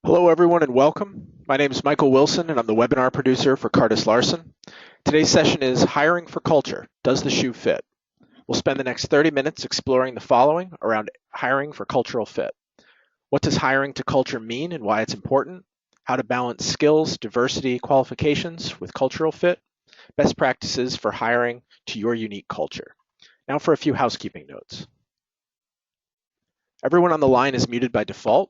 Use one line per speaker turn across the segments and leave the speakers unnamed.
Hello everyone and welcome. My name is Michael Wilson and I'm the webinar producer for KardasLarson. Today's session is Hiring for Culture, Does the Shoe Fit? We'll spend the next 30 minutes exploring the following around hiring for cultural fit. What does hiring to culture mean and why it's important? How to balance skills, diversity, qualifications with cultural fit. Best practices for hiring to your unique culture. Now for a few housekeeping notes. Everyone on the line is muted by default.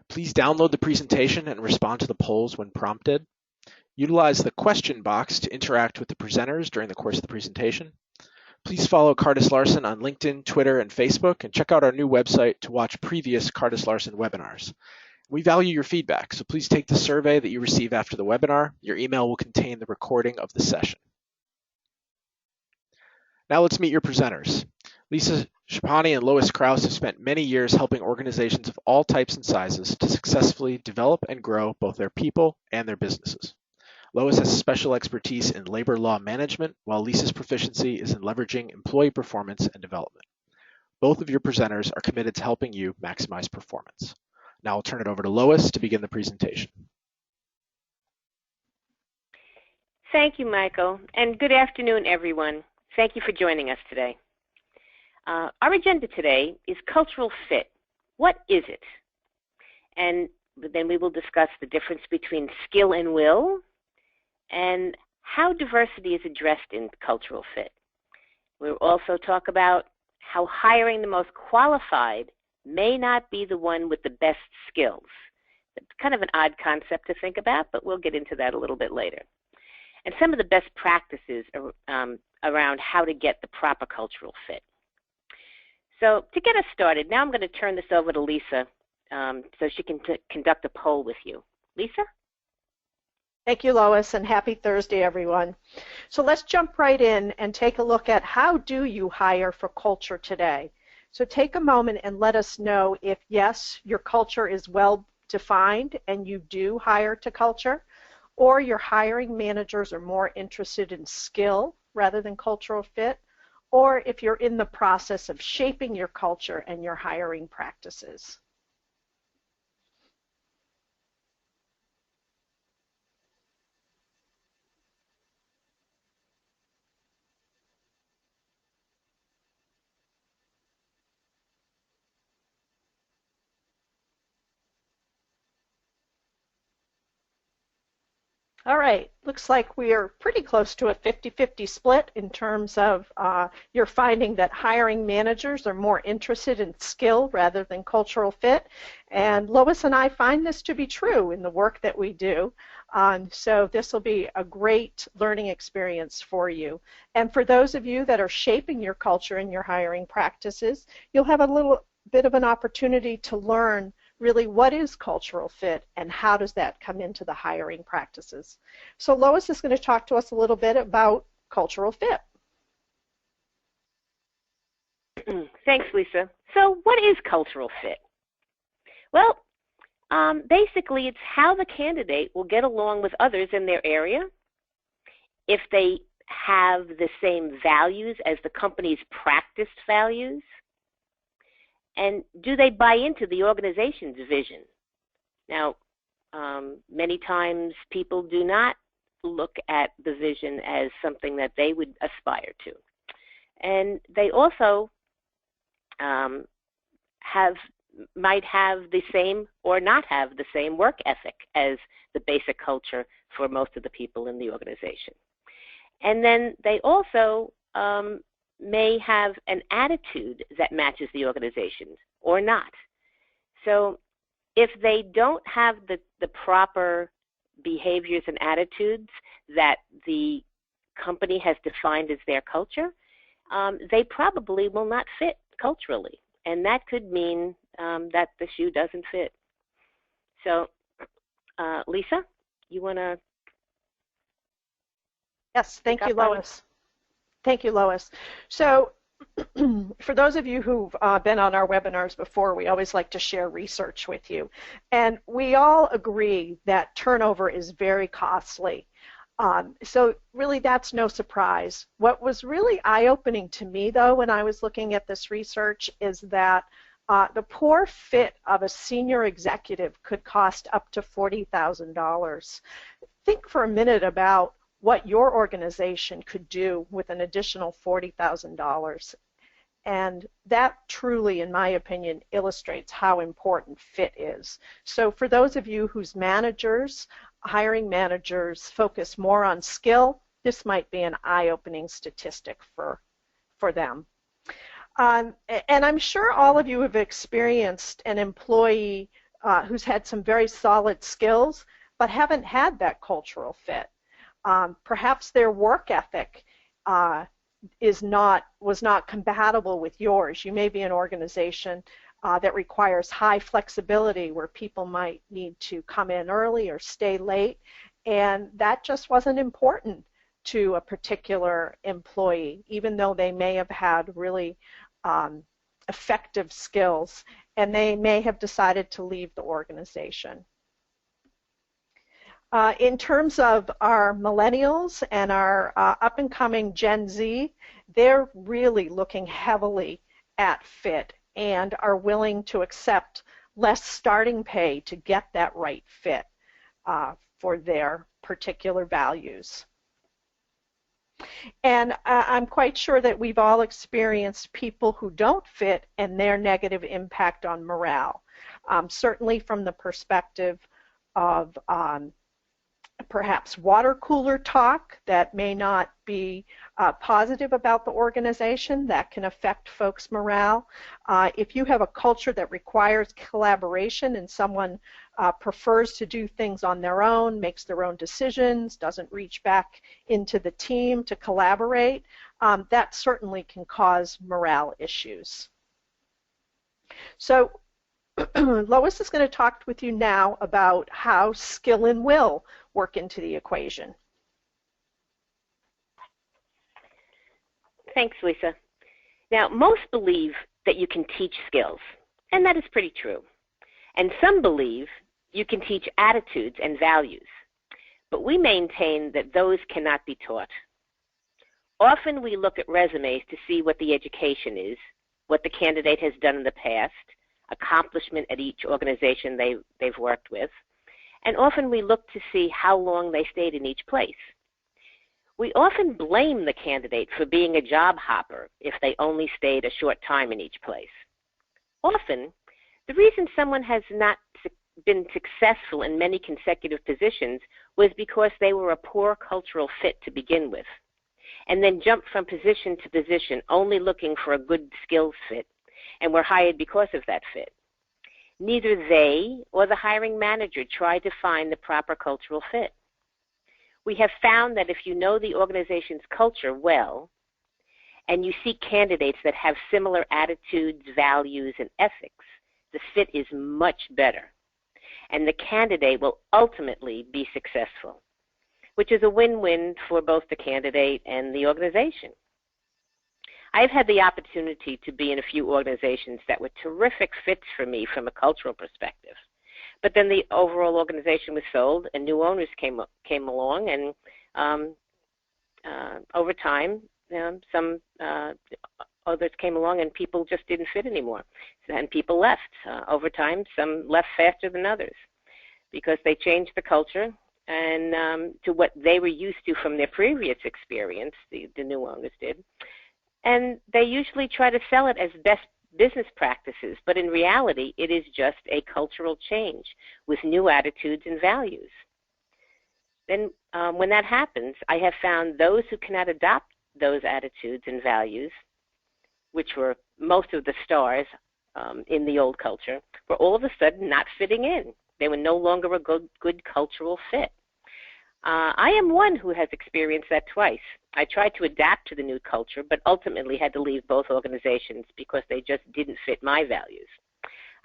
Please download the presentation and respond to the polls when prompted. Utilize the question box to interact with the presenters during the course of the presentation. Please follow KardasLarson on LinkedIn, Twitter, and Facebook, and check out our new website to watch previous KardasLarson webinars. We value your feedback, so please take the survey that you receive after the webinar. Your email will contain the recording of the session. Now let's meet your presenters. Lisa Schapani and Lois Krause have spent many years helping organizations of all types and sizes to successfully develop and grow both their people and their businesses. Lois has special expertise in labor law management, while Lisa's proficiency is in leveraging employee performance and development. Both of your presenters are committed to helping you maximize performance. Now I'll turn it over to Lois to begin the presentation.
Thank you, Michael, and good afternoon, everyone. Thank you for joining us today. Our agenda today is cultural fit. What is it? And then we will discuss the difference between skill and will and how diversity is addressed in cultural fit. We'll also talk about how hiring the most qualified may not be the one with the best skills. It's kind of an odd concept to think about, but we'll get into that a little bit later. And some of the best practices around how to get the proper cultural fit. So to get us started, now I'm going to turn this over to Lisa so she can conduct a poll with you. Lisa?
Thank you, Lois, and happy Thursday, everyone. So let's jump right in and take a look at how do you hire for culture today. So take a moment and let us know if, yes, your culture is well defined and you do hire to culture, or your hiring managers are more interested in skill rather than cultural fit, or if you're in the process of shaping your culture and your hiring practices. All right, looks like we are pretty close to a 50-50 split in terms of you're finding that hiring managers are more interested in skill rather than cultural fit. And Lois and I find this to be true in the work that we do. So this will be a great learning experience for you. And for those of you that are shaping your culture and your hiring practices, you'll have a little bit of an opportunity to learn really what is cultural fit and how does that come into the hiring practices. So Lois is going to talk to us a little bit about cultural fit.
Thanks, Lisa. So what is cultural fit? Well, basically it's how the candidate will get along with others in their area, if they have the same values as the company's practiced values, and do they buy into the organization's vision? Now, many times people do not look at the vision as something that they would aspire to. And they also might have the same or not have the same work ethic as the basic culture for most of the people in the organization. And then they also may have an attitude that matches the organization or not. So if they don't have the proper behaviors and attitudes that the company has defined as their culture, they probably will not fit culturally. And that could mean that the shoe doesn't fit. So, Lisa, you want to?
Yes, thank you, Lois. Thank you, Lois. So for those of you who've been on our webinars before, we always like to share research with you. And we all agree that turnover is very costly. So really that's no surprise. What was really eye-opening to me, though, when I was looking at this research is that The poor fit of a senior executive could cost up to $40,000. Think for a minute about what your organization could do with an additional $40,000. And that truly, in my opinion, illustrates how important fit is. So for those of you whose managers, hiring managers, focus more on skill, this might be an eye-opening statistic for them. And I'm sure all of you have experienced an employee who's had some very solid skills, but haven't had that cultural fit. Perhaps their work ethic was not compatible with yours. You may be an organization that requires high flexibility where people might need to come in early or stay late, and that just wasn't important to a particular employee, even though they may have had really effective skills, and they may have decided to leave the organization. In terms of our millennials and our up-and-coming Gen Z, they're really looking heavily at fit and are willing to accept less starting pay to get that right fit for their particular values. And I'm quite sure that we've all experienced people who don't fit and their negative impact on morale. Certainly from the perspective of perhaps water cooler talk that may not be positive about the organization, that can affect folks' morale. If you have a culture that requires collaboration and someone prefers to do things on their own, makes their own decisions, doesn't reach back into the team to collaborate, that certainly can cause morale issues. So Lois is going to talk with you now about how skill and will work into the equation.
Thanks, Lisa. Now, most believe that you can teach skills, and that is pretty true. And some believe you can teach attitudes and values, but we maintain that those cannot be taught. Often we look at resumes to see what the education is, what the candidate has done in the past, accomplishment at each organization they've worked with, and often we look to see how long they stayed in each place. We often blame the candidate for being a job hopper if they only stayed a short time in each place. Often, the reason someone has not been successful in many consecutive positions was because they were a poor cultural fit to begin with, and then jumped from position to position only looking for a good skills fit, and were hired because of that fit. Neither they or the hiring manager tried to find the proper cultural fit. We have found that if you know the organization's culture well, and you see candidates that have similar attitudes, values, and ethics, the fit is much better, and the candidate will ultimately be successful, which is a win-win for both the candidate and the organization. I've had the opportunity to be in a few organizations that were terrific fits for me from a cultural perspective. But then the overall organization was sold and new owners came along, and over time, some others came along and people just didn't fit anymore. And people left. Over time, some left faster than others because they changed the culture and to what they were used to from their previous experience, the new owners did. And they usually try to sell it as best business practices, but in reality, it is just a cultural change with new attitudes and values. Then when that happens, I have found those who cannot adopt those attitudes and values, which were most of the stars in the old culture, were all of a sudden not fitting in. They were no longer a good cultural fit. I am one who has experienced that twice. I tried to adapt to the new culture, but ultimately had to leave both organizations because they just didn't fit my values.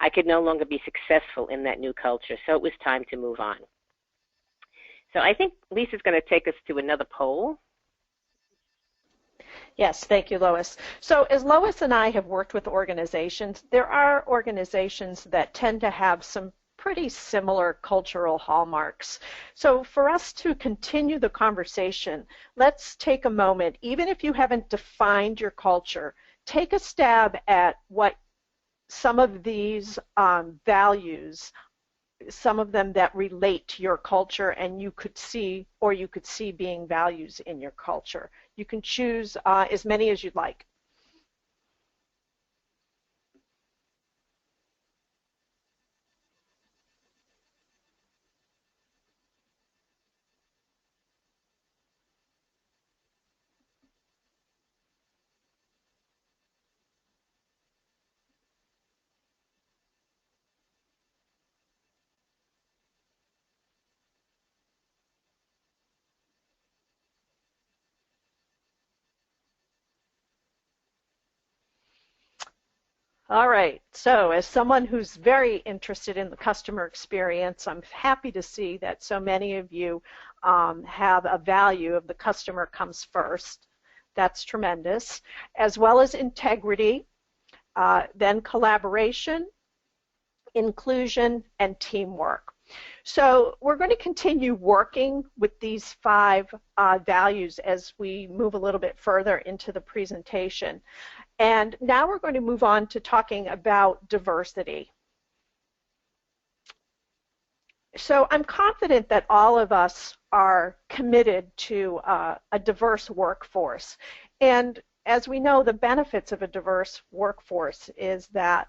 I could no longer be successful in that new culture, so it was time to move on. So I think Lisa's going to take us to another poll.
Yes, thank you, Lois. So as Lois and I have worked with organizations, there are organizations that tend to have some pretty similar cultural hallmarks. So for us to continue the conversation, let's take a moment, even if you haven't defined your culture, take a stab at what some of these values, some of them that relate to your culture and you could see being values in your culture. You can choose as many as you'd like. All right, so as someone who's very interested in the customer experience, I'm happy to see that so many of you have a value of the customer comes first. That's tremendous. As well as integrity, then collaboration, inclusion, and teamwork. So we're going to continue working with these 5 values as we move a little bit further into the presentation. And now we're going to move on to talking about diversity. So I'm confident that all of us are committed to a diverse workforce. And as we know, the benefits of a diverse workforce is that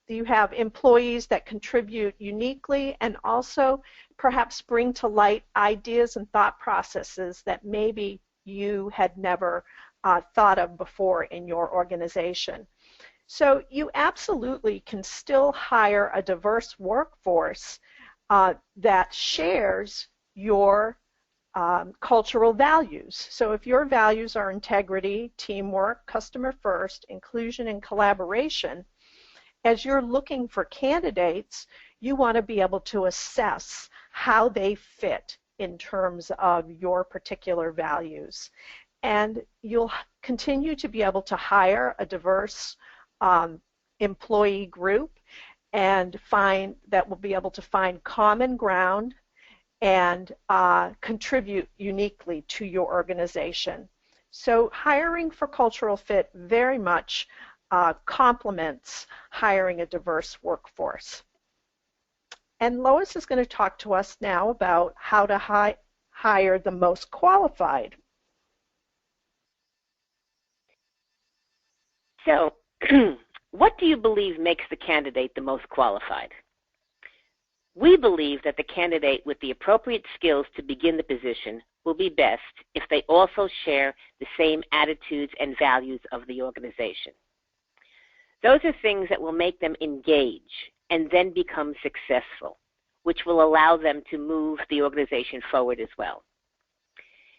you have employees that contribute uniquely and also perhaps bring to light ideas and thought processes that maybe you had never thought of before in your organization. So you absolutely can still hire a diverse workforce that shares your cultural values. So if your values are integrity, teamwork, customer first, inclusion, and collaboration, as you're looking for candidates, you want to be able to assess how they fit in terms of your particular values. And you'll continue to be able to hire a diverse employee group and will be able to find common ground and contribute uniquely to your organization. So hiring for cultural fit very much complements hiring a diverse workforce. And Lois is going to talk to us now about how to hire the most qualified.
So, what do you believe makes the candidate the most qualified? We believe that the candidate with the appropriate skills to begin the position will be best if they also share the same attitudes and values of the organization. Those are things that will make them engage and then become successful, which will allow them to move the organization forward as well.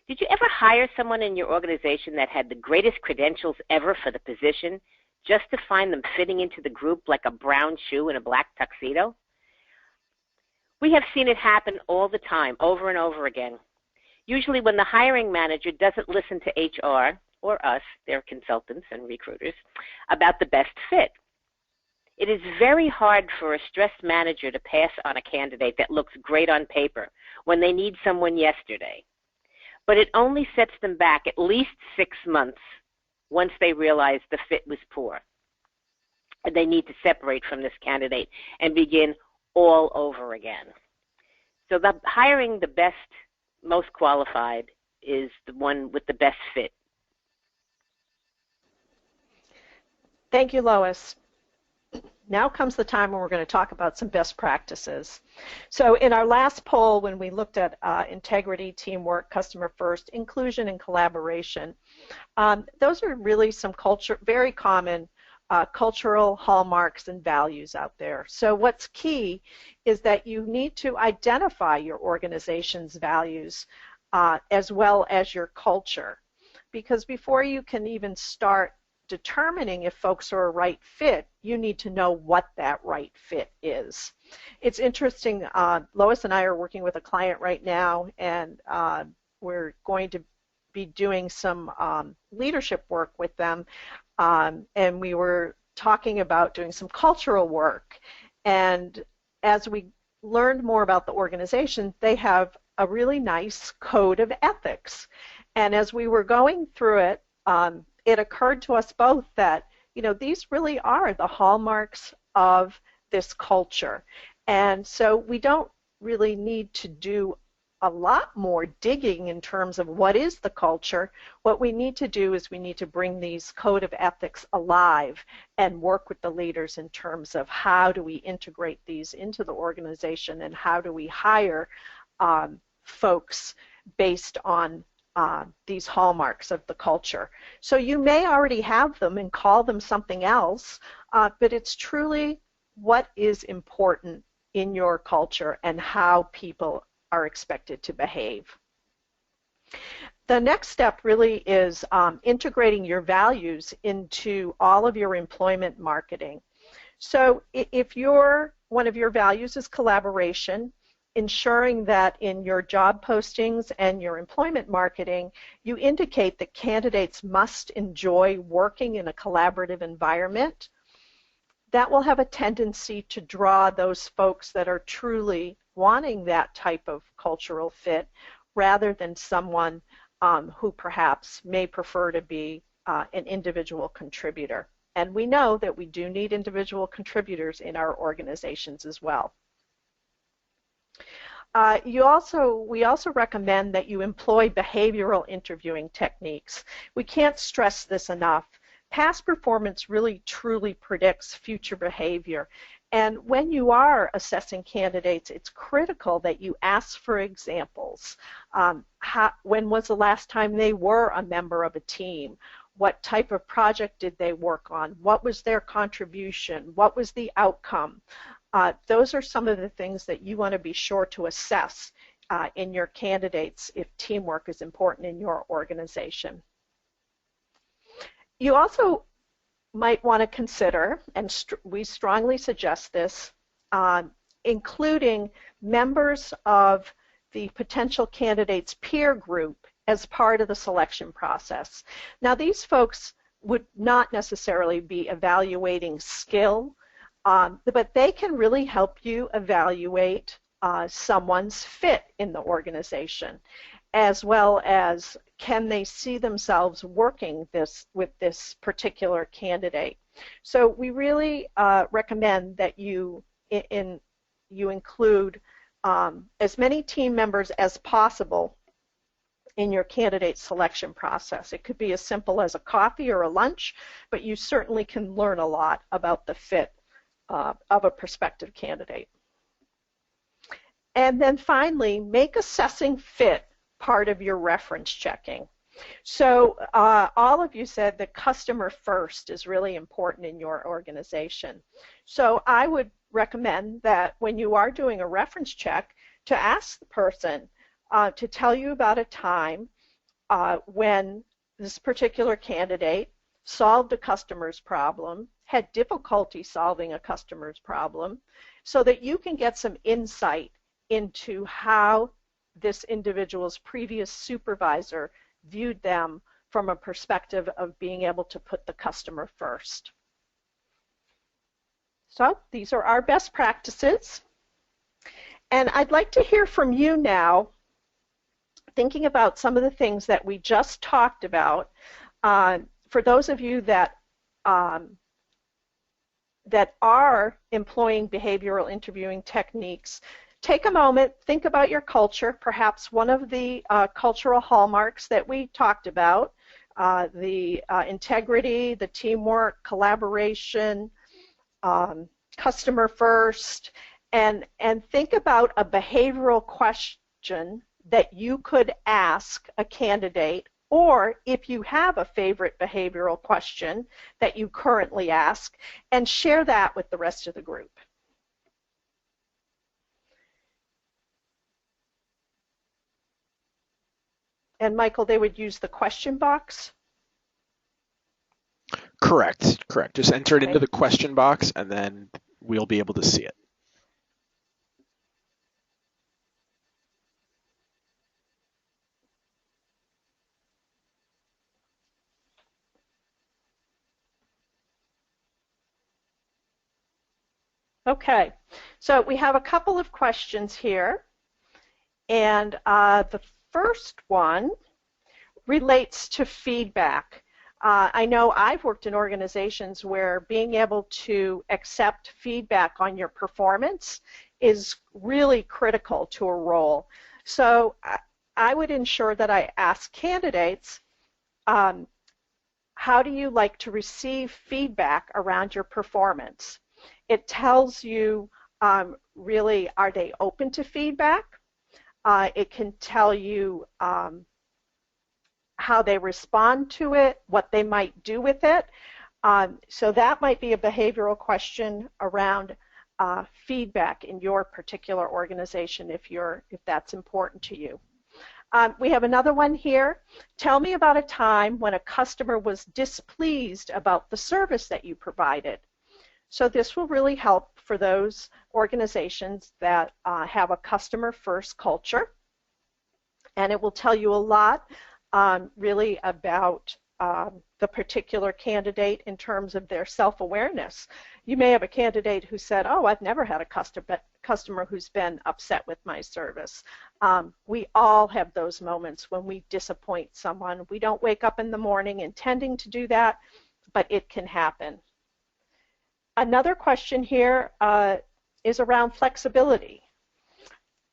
Did you ever hire someone in your organization that had the greatest credentials ever for the position just to find them fitting into the group like a brown shoe in a black tuxedo? We have seen it happen all the time, over and over again. Usually when the hiring manager doesn't listen to HR, or us, their consultants and recruiters, about the best fit. It is very hard for a stressed manager to pass on a candidate that looks great on paper when they need someone yesterday. But it only sets them back at least 6 months once they realize the fit was poor. And they need to separate from this candidate and begin all over again. So hiring the best, most qualified is the one with the best fit.
Thank you, Lois. Now comes the time when we're going to talk about some best practices. So in our last poll, when we looked at integrity, teamwork, customer first, inclusion, and collaboration, those are really some very common cultural hallmarks and values out there. So what's key is that you need to identify your organization's values as well as your culture, because before you can even start determining if folks are a right fit, you need to know what that right fit is. It's interesting, Lois and I are working with a client right now, and we're going to be doing some leadership work with them, and we were talking about doing some cultural work. And as we learned more about the organization, they have a really nice code of ethics. And as we were going through it, it occurred to us both that, these really are the hallmarks of this culture. And so we don't really need to do a lot more digging in terms of what is the culture. What we need to do is we need to bring these code of ethics alive and work with the leaders in terms of how do we integrate these into the organization and how do we hire folks based on these hallmarks of the culture. So you may already have them and call them something else, but it's truly what is important in your culture and how people are expected to behave. The next step really is integrating your values into all of your employment marketing. So if one of your values is collaboration, ensuring that in your job postings and your employment marketing, you indicate that candidates must enjoy working in a collaborative environment. That will have a tendency to draw those folks that are truly wanting that type of cultural fit rather than someone who perhaps may prefer to be an individual contributor. And we know that we do need individual contributors in our organizations as well. We also recommend that you employ behavioral interviewing techniques. We can't stress this enough. Past performance really truly predicts future behavior. And when you are assessing candidates, it's critical that you ask for examples. When was the last time they were a member of a team? What type of project did they work on? What was their contribution? What was the outcome? Those are some of the things that you want to be sure to assess in your candidates if teamwork is important in your organization. You also might want to consider, and we strongly suggest this, including members of the potential candidate's peer group as part of the selection process. Now, these folks would not necessarily be evaluating skill, but they can really help you evaluate someone's fit in the organization, as well as can they see themselves working with this particular candidate. So we really recommend that you include as many team members as possible in your candidate selection process. It could be as simple as a coffee or a lunch, but you certainly can learn a lot about the fit of a prospective candidate. And then finally, make assessing fit part of your reference checking. So all of you said that customer first is really important in your organization. So I would recommend that when you are doing a reference check to ask the person to tell you about a time when this particular candidate solved a customer's problem, had difficulty solving a customer's problem, so that you can get some insight into how this individual's previous supervisor viewed them from a perspective of being able to put the customer first. So these are our best practices. And I'd like to hear from you now, thinking about some of the things that we just talked about. For those of you that are employing behavioral interviewing techniques, take a moment, think about your culture, perhaps one of the cultural hallmarks that we talked about, the integrity, the teamwork, collaboration, customer first, and think about a behavioral question that you could ask a candidate, or if you have a favorite behavioral question that you currently ask, and share that with the rest of the group. And Michael, they would use the question box?
Correct. Just enter it into the question box and then we'll be able to see it.
Okay, so we have a couple of questions here, and the first one relates to feedback. I know I've worked in organizations where being able to accept feedback on your performance is really critical to a role. So I would ensure that I ask candidates, how do you like to receive feedback around your performance? It tells you really, are they open to feedback? It can tell you how they respond to it, what they might do with it. So that might be a behavioral question around feedback in your particular organization if that's important to you. We have another one here. Tell me about a time when a customer was displeased about the service that you provided. So this will really help for those organizations that have a customer-first culture, and it will tell you a lot really about the particular candidate in terms of their self-awareness. You may have a candidate who said, oh, I've never had a customer who's been upset with my service. We all have those moments when we disappoint someone. We don't wake up in the morning intending to do that, but it can happen. Another question here is around flexibility.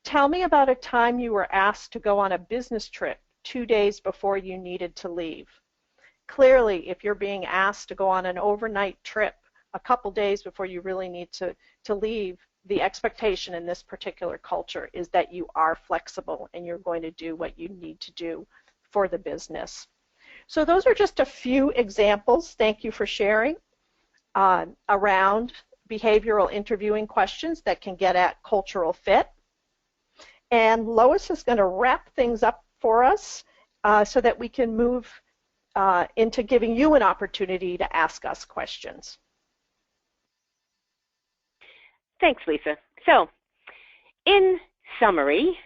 Tell me about a time you were asked to go on a business trip 2 days before you needed to leave. Clearly, if you're being asked to go on an overnight trip a couple days before you really need to leave, the expectation in this particular culture is that you are flexible and you're going to do what you need to do for the business. So those are just a few examples, thank you for sharing, around behavioral interviewing questions that can get at cultural fit. And Lois is going to wrap things up for us so that we can move into giving you an opportunity to ask us questions.
Thanks, Lisa. So, in summary,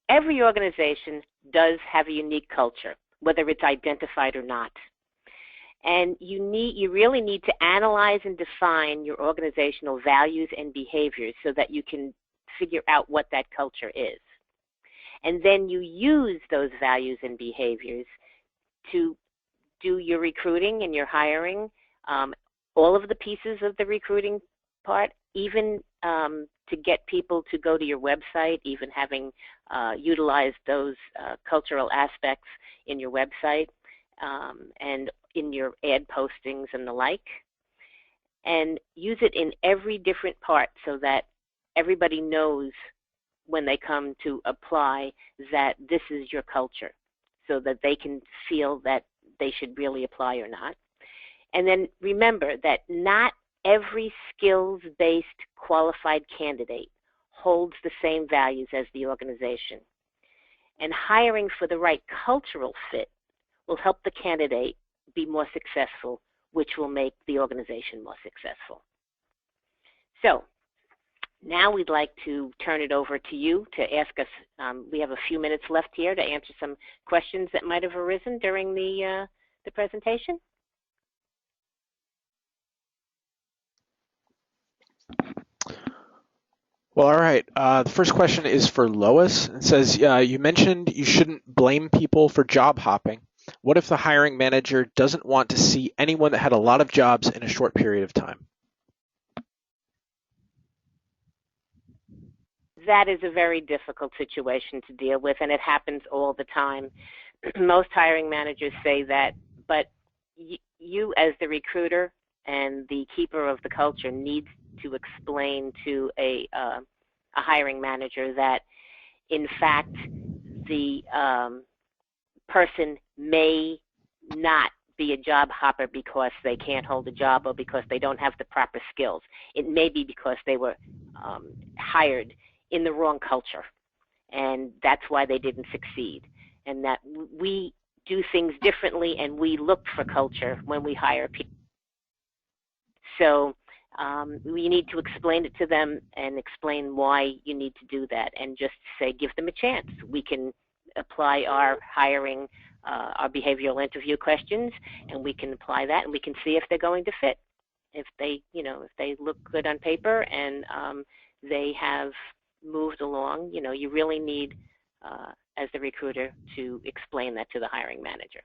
every organization does have a unique culture, whether it's identified or not. And you really need to analyze and define your organizational values and behaviors so that you can figure out what that culture is. And then you use those values and behaviors to do your recruiting and your hiring, all of the pieces of the recruiting part, even to get people to go to your website, even having utilized those cultural aspects in your website and in your ad postings and the like. And use it in every different part so that everybody knows when they come to apply that this is your culture, so that they can feel that they should really apply or not. And then remember that not every skills-based qualified candidate holds the same values as the organization. And hiring for the right cultural fit will help the candidate be more successful, which will make the organization more successful. So now we'd like to turn it over to you to ask us, we have a few minutes left here to answer some questions that might have arisen during the presentation.
Well, all right. The first question is for Lois. It says, you mentioned you shouldn't blame people for job hopping. What if the hiring manager doesn't want to see anyone that had a lot of jobs in a short period of time?
That is a very difficult situation to deal with, and it happens all the time. Most hiring managers say that, but you as the recruiter and the keeper of the culture needs to explain to a hiring manager that, in fact, the person may not be a job hopper because they can't hold a job or because they don't have the proper skills. It may be because they were hired in the wrong culture, and that's why they didn't succeed. And that we do things differently, and we look for culture when we hire people. So we need to explain it to them and explain why you need to do that, and just say, give them a chance. We can apply our hiring, our behavioral interview questions, and we can apply that, and we can see if they're going to fit. If they, if they look good on paper and they have moved along, you really need, as the recruiter, to explain that to the hiring manager.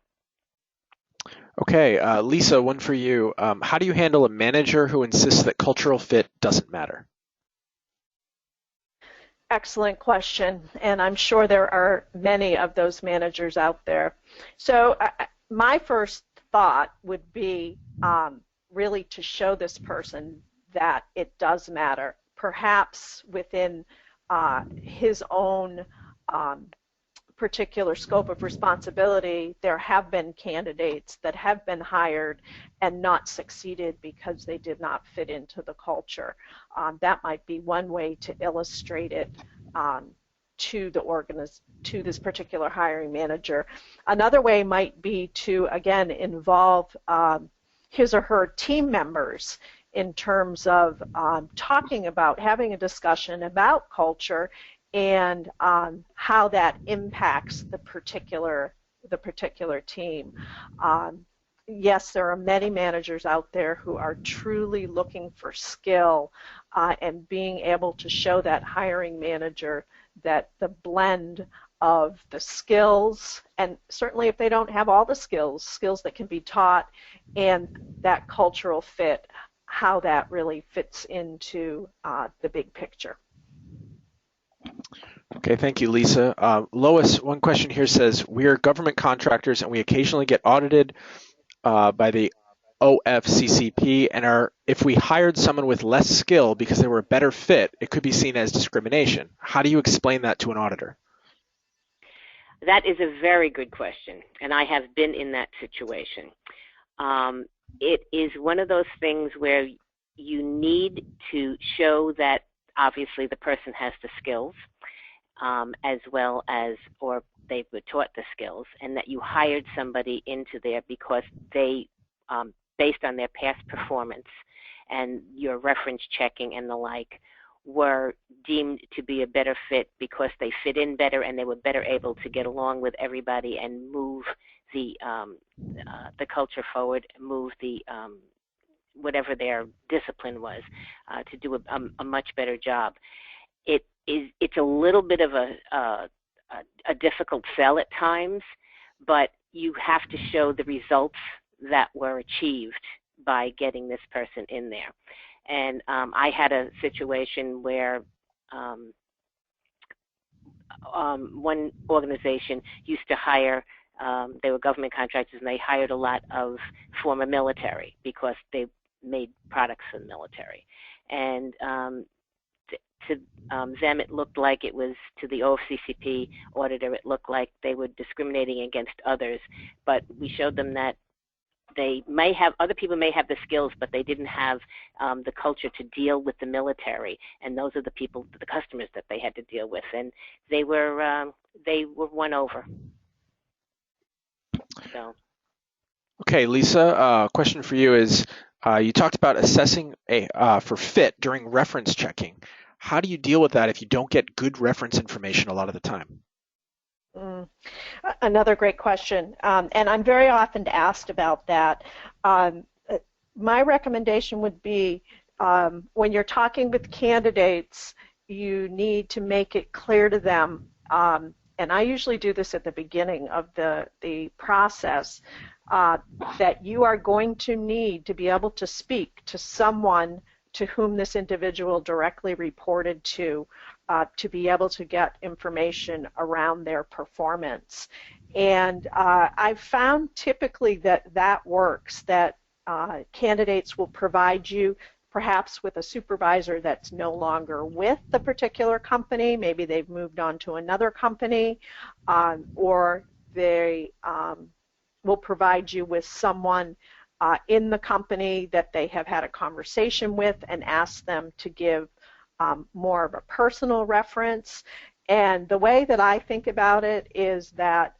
Okay, Lisa, one for you. How do you handle a manager who insists that cultural fit doesn't matter?
Excellent question, and I'm sure there are many of those managers out there. So my first thought would be really to show this person that it does matter, perhaps within his own um, particular scope of responsibility. There have been candidates that have been hired and not succeeded because they did not fit into the culture. That might be one way to illustrate it um, to to this particular hiring manager. Another way might be to, again, involve his or her team members in terms of talking about, having a discussion about culture and how that impacts the particular team. Yes, there are many managers out there who are truly looking for skill and being able to show that hiring manager that the blend of the skills, and certainly if they don't have all the skills that can be taught, and that cultural fit, how that really fits into the big picture.
Okay, thank you, Lisa. Lois, one question here says, we are government contractors and we occasionally get audited by the OFCCP, and if we hired someone with less skill because they were a better fit, it could be seen as discrimination. How do you explain that to an auditor?
That is a very good question, and I have been in that situation. It is one of those things where you need to show that obviously the person has the skills, as well as, or they were taught the skills, and that you hired somebody into there because they, based on their past performance and your reference checking and the like, were deemed to be a better fit because they fit in better and they were better able to get along with everybody and move the culture forward, move the whatever their discipline was, to do a much better job. It's a little bit of a difficult sell at times, but you have to show the results that were achieved by getting this person in there. And I had a situation where one organization used to hire, they were government contractors, and they hired a lot of former military because they made products for the military. And to them, it looked like it was, to the OFCCP auditor, it looked like they were discriminating against others. But we showed them that they may have, other people may have the skills, but they didn't have the culture to deal with the military, and those are the people, the customers that they had to deal with, and they were won over. So.
Okay, Lisa, question for you is, you talked about assessing for fit during reference checking. How do you deal with that if you don't get good reference information a lot of the time?
Another great question, and I'm very often asked about that. My recommendation would be, when you're talking with candidates, you need to make it clear to them, and I usually do this at the beginning of the process, that you are going to need to be able to speak to someone to whom this individual directly reported to be able to get information around their performance. And I've found typically that works, that candidates will provide you perhaps with a supervisor that's no longer with the particular company. Maybe they've moved on to another company, or they will provide you with someone in the company that they have had a conversation with and ask them to give more of a personal reference. And the way that I think about it is that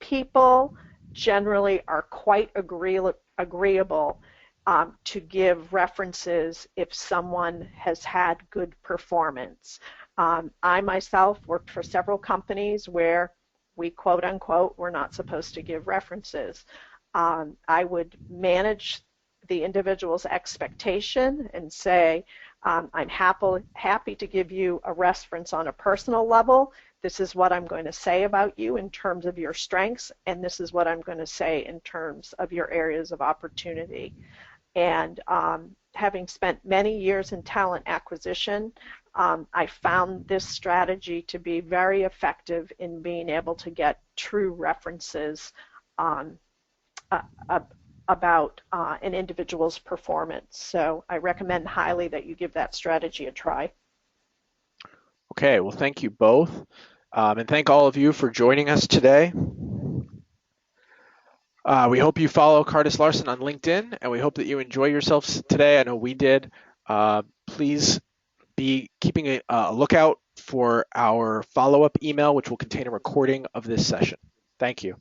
people generally are quite agreeable to give references if someone has had good performance. I myself worked for several companies where we, quote unquote, were not supposed to give references. I would manage the individual's expectation and say, I'm happy to give you a reference on a personal level, this is what I'm going to say about you in terms of your strengths, and this is what I'm going to say in terms of your areas of opportunity. And having spent many years in talent acquisition, I found this strategy to be very effective in being able to get true references about an individual's performance. So I recommend highly that you give that strategy a try.
Okay, well, thank you both. And thank all of you for joining us today. We hope you follow KardasLarson on LinkedIn, and we hope that you enjoy yourselves today. I know we did. Please be keeping a lookout for our follow-up email, which will contain a recording of this session. Thank you.